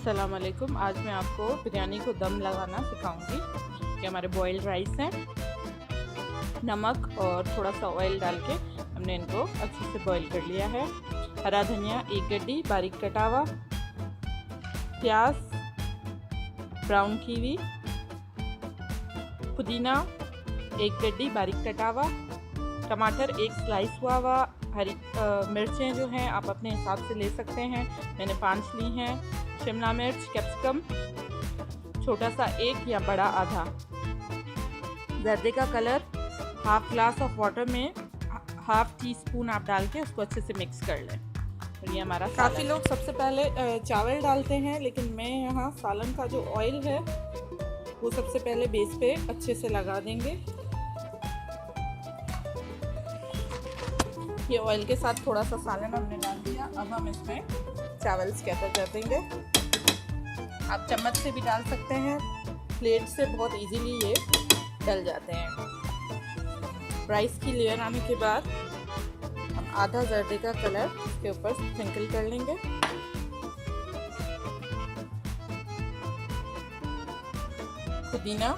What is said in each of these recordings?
अस्सलाम वालेकुम। आज मैं आपको बिरयानी को दम लगाना सिखाऊंगी। कि हमारे बॉइल्ड राइस हैं, नमक और थोड़ा सा ऑयल डाल के हमने इनको अच्छे से बॉईल कर लिया है। हरा धनिया 1 गड्डी बारीक कटा हुआ, प्याज, ब्राउन कीवी, पुदीना 1 गड्डी बारीक कटा हुआ, टमाटर 1 स्लाइस हुआ, हरी मिर्चें जो हैं आप अपने हिसाब से ले सकते हैं, मैंने 5 ली हैं, शिमला मिर्च, कैप्सिकम छोटा सा 1 या बड़ा आधा, जर्दे का colour, half glass of water में हाफ टी स्पून आप डाल के उसको अच्छे से मिक्स कर लें। और ये हमारा काफ़ी लोग सबसे पहले चावल डालते हैं, लेकिन मैं यहाँ सालन का जो ऑयल है वो सबसे पहले बेस पे अच्छे से लगा देंगे। ये ऑयल के साथ थोड़ा सा सालन हमने डाल दिया। अब हम इसमें चावल स्कैटर कर देंगे। आप चम्मच से भी डाल सकते हैं, प्लेट से बहुत इजीली ये डल जाते हैं। राइस की लेयर आने के बाद हम आधा जर्दे का कलर इसके ऊपर स्प्रिंकल कर लेंगे। पुदीना,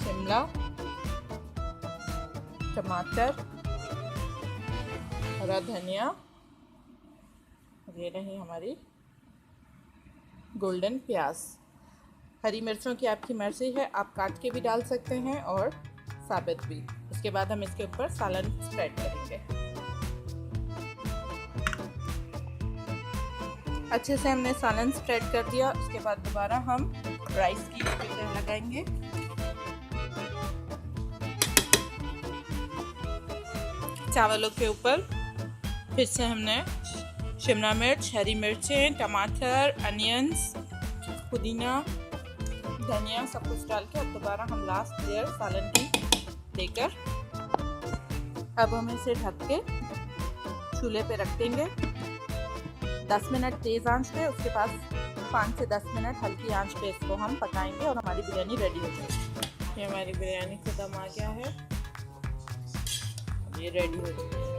शिमला, टमाटर, हरा धनिया, ये रही हमारी गोल्डन प्याज। हरी मिर्चों की आपकी मर्जी है, आप काट के भी डाल सकते हैं और साबित भी। उसके बाद हम इसके ऊपर सालन स्प्रेड करेंगे। अच्छे से हमने सालन स्प्रेड कर दिया। उसके बाद दोबारा हम राइस की लेयर लगाएंगे। चावलों के ऊपर फिर से हमने शिमला मिर्च, हरी मिर्चें, टमाटर, अनियंस, पुदीना, धनिया सब कुछ डाल के अब दोबारा हम लास्ट लेयर सालन की देकर अब हम इसे ढक के चूल्हे पे रख देंगे 10 मिनट तेज़ आंच पे। उसके बाद 5 से 10 मिनट हल्की आंच पे इसको हम पकाएंगे और हमारी बिरयानी रेडी हो जाएगी। ये हमारी बिरयानी का दम आ गया है, ये रेडी हो गई है।